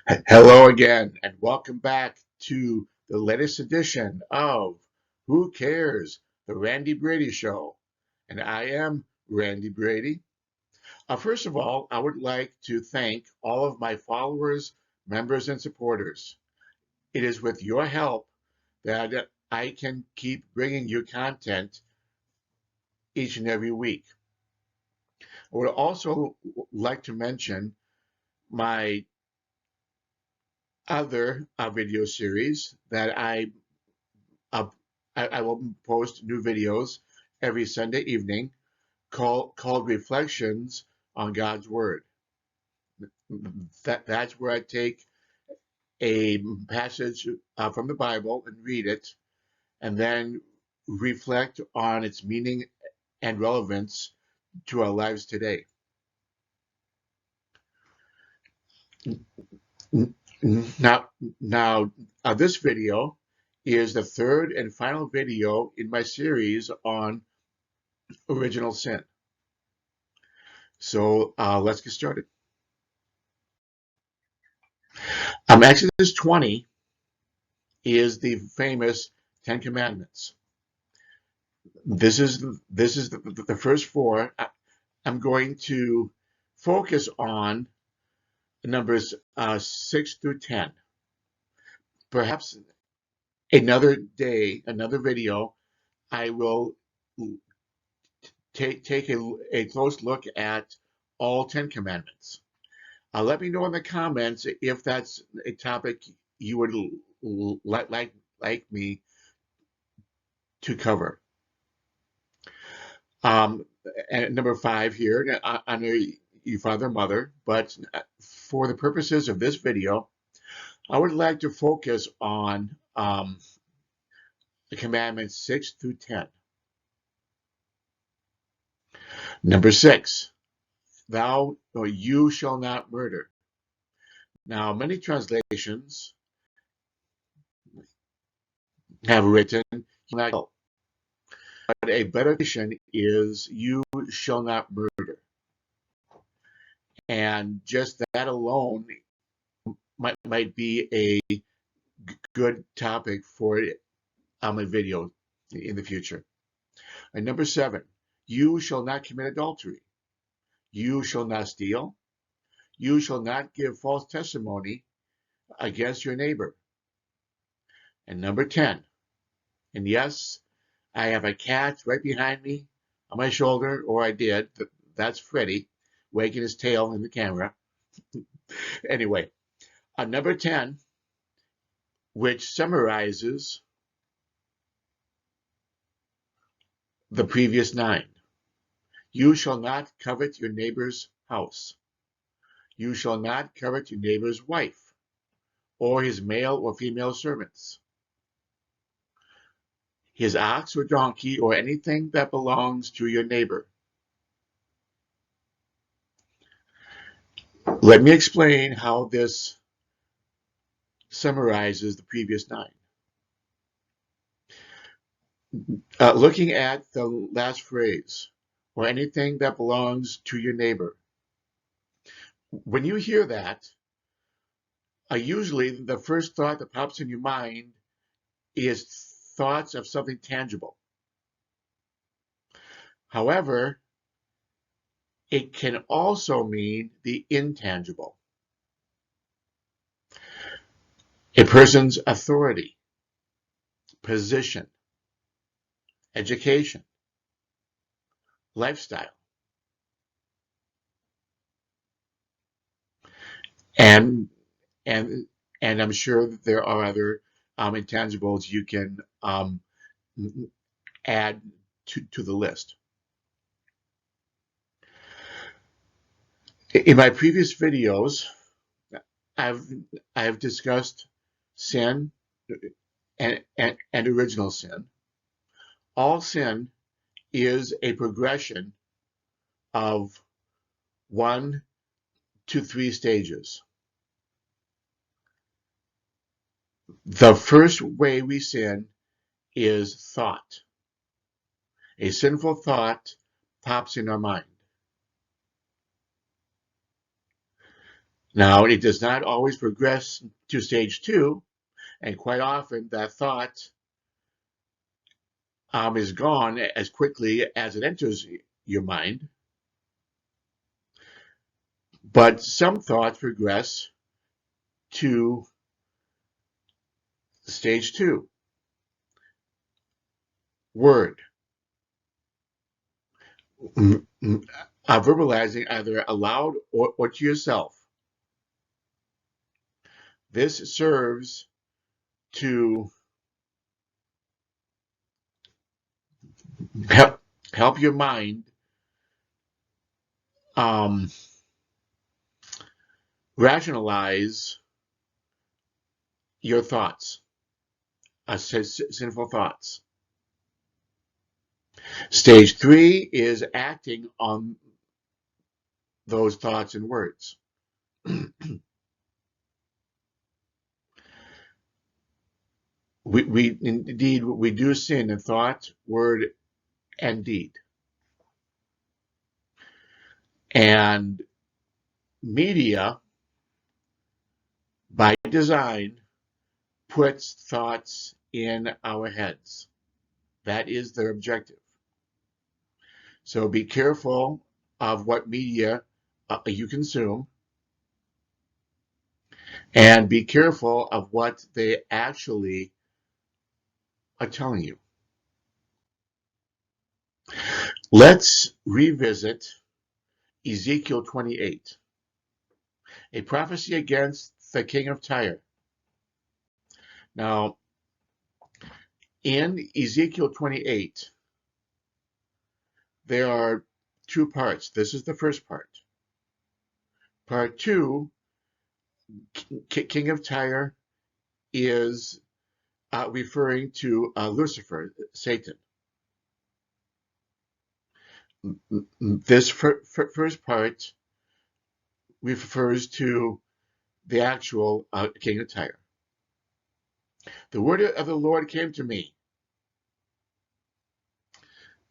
Hello again, and welcome back to the latest edition of Who Cares? The Randy Brady Show. And I am Randy Brady. First of all, I would like to thank all of my followers, members, and supporters. It is with your help that I can keep bringing you content each and every week. I would also like to mention my other video series that uh, I will post new videos every Sunday evening called Reflections on God's Word. That's where I take a passage from the Bible and read it, and then reflect on its meaning and relevance to our lives today. Now, now, this video is the third and final video in my series on original sin. So let's get started. Exodus 20 is the famous Ten Commandments. This is the first four. I'm going to focus on numbers 6 through 10. Perhaps another day, another video, I will take a close look at all 10 commandments. Let me know in the comments if that's a topic you would like me to cover. And number 5 here, honor your father and mother. But for the purposes of this video, I would like to focus on the commandments 6 through 10. Number 6, thou or you shall not murder. Now, many translations have written, you not kill. But a better translation is, you shall not murder. And just that alone might be a good topic for a video in the future. And number 7, you shall not commit adultery. You shall not steal. You shall not give false testimony against your neighbor. And number 10, and yes, I have a cat right behind me on my shoulder, or I did. That's Freddy wagging his tail in the camera. Anyway, number 10, which summarizes the previous 9. You shall not covet your neighbor's house. You shall not covet your neighbor's wife, or his male or female servants, his ox or donkey, or anything that belongs to your neighbor. Let me explain how this summarizes the previous 9. Looking at the last phrase, or anything that belongs to your neighbor. When you hear that, usually the first thought that pops in your mind is thoughts of something tangible. However, it can also mean the intangible. A person's authority, position, education, lifestyle. And and and I'm sure that there are other intangibles you can add to the list. In my previous videos, I've discussed sin and original sin. All sin is a progression of 1 to 3 stages. The first way we sin is thought. A sinful thought pops in our mind. Now, it does not always progress to stage 2, and quite often that thought is gone as quickly as it enters your mind. But some thoughts progress to stage 2, word. Verbalizing either aloud or to yourself. This serves to help your mind um, rationalize your thoughts, sinful thoughts. Stage 3 is acting on those thoughts and words. we do sin in thought, word, and deed. And media, by design, puts thoughts in our heads. That is their objective. So be careful of what media you consume, and be careful of what they actually are telling you. Let's revisit Ezekiel 28, a prophecy against the king of Tyre. Now, in Ezekiel 28, there are two parts. This is the first part. Part 2, king of Tyre is referring to Lucifer, Satan. This first part refers to the actual king of Tyre. The word of the Lord came to me.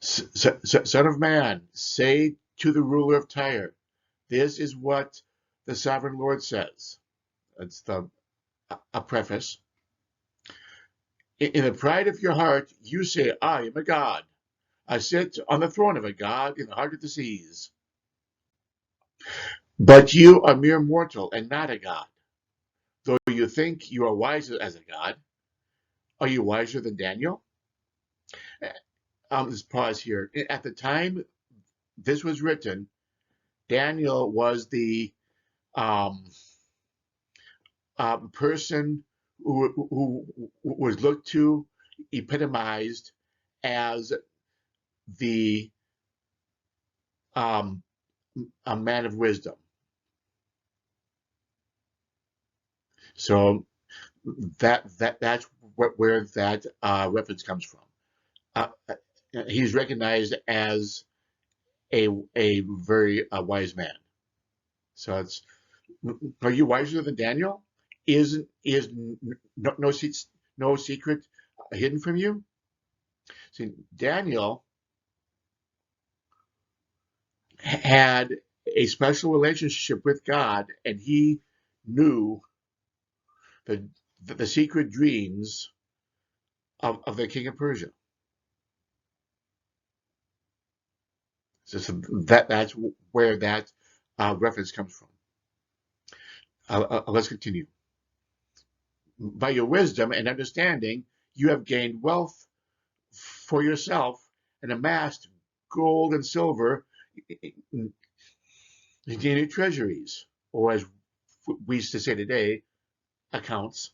Son of man, say to the ruler of Tyre, this is what the sovereign Lord says. That's a preface. In the pride of your heart, you say, I am a god. I sit on the throne of a god in the heart of the seas. But you are mere mortal and not a god. Though you think you are wiser as a god, are you wiser than Daniel? Let's pause here. At the time this was written, Daniel was the um, person who was looked to, epitomized as the a man of wisdom. So that's where that reference comes from. Uh, he's recognized as a very wise man. So it's, are you wiser than Daniel? Is no secret hidden from you? See, Daniel had a special relationship with God, and he knew the secret dreams of the king of Persia. So that's where that reference comes from. Let's continue. By your wisdom and understanding, you have gained wealth for yourself and amassed gold and silver in your treasuries, or as we used to say today, accounts.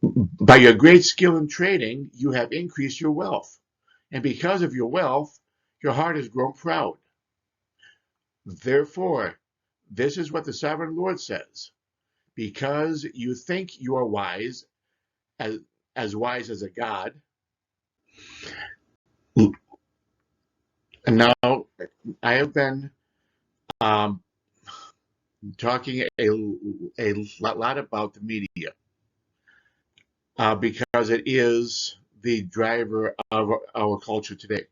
By your great skill in trading, you have increased your wealth. And because of your wealth, your heart has grown proud. Therefore, this is what the sovereign Lord says. Because you think you are wise, as wise as a god. And now I have been um, talking a lot about the media because it is the driver of our culture today.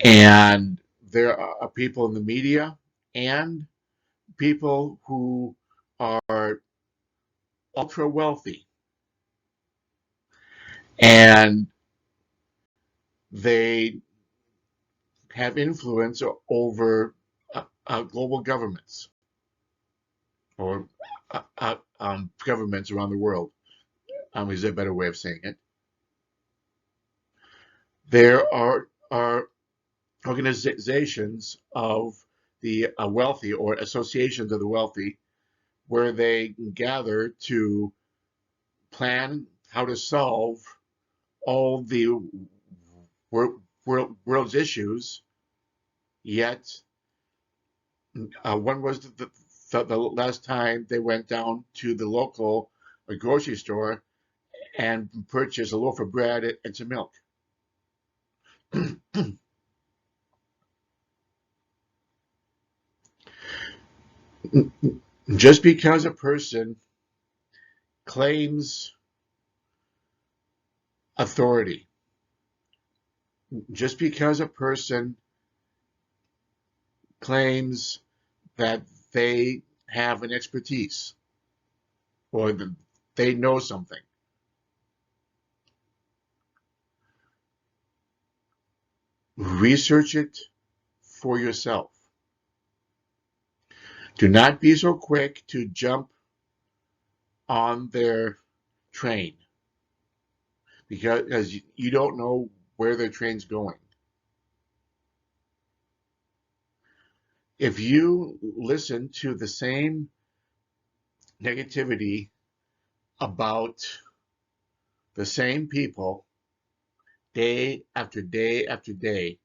And there are people in the media and people who are ultra wealthy, and they have influence over global governments or governments around the world. Is a better way of saying it. There are organizations of the wealthy or associations of the wealthy where they gather to plan how to solve all the world's issues. Yet, when was the last time they went down to the local grocery store and purchased a loaf of bread and some milk? Just because a person claims authority, just because a person claims that they have an expertise or that they know something, research it for yourself. Do not be so quick to jump on their train because you don't know where their train's going. If you listen to the same negativity about the same people day after day after day,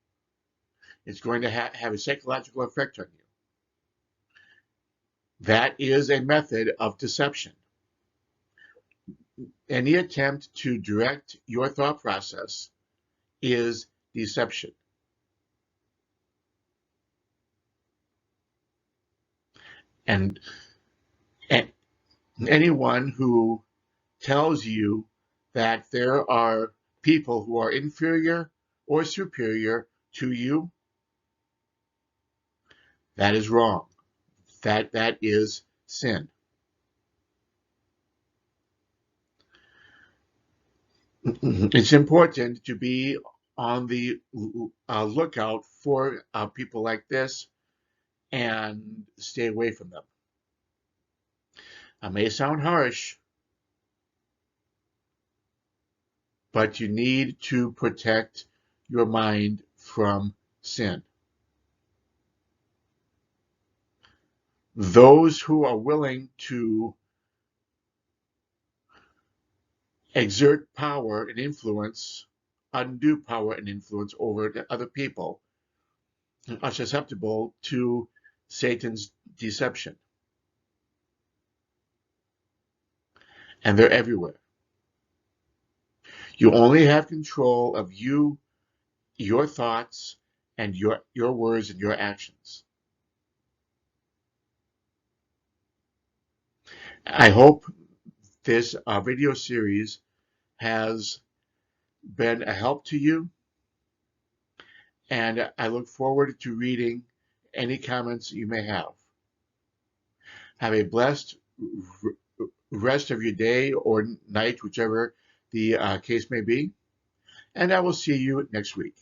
it's going to have a psychological effect on you. That is a method of deception. Any attempt to direct your thought process is deception. And, and anyone who tells you that there are people who are inferior or superior to you, that is wrong. That is sin. It's important to be on the lookout for people like this and stay away from them. It may sound harsh, but you need to protect your mind from sin. Those who are willing to exert power and influence, undue power and influence over other people, are susceptible to Satan's deception. And they're everywhere. You only have control of you, your thoughts, and your words and your actions. I hope this video series has been a help to you, and I look forward to reading any comments you may have. Have a blessed rest of your day or night, whichever the case may be, and I will see you next week.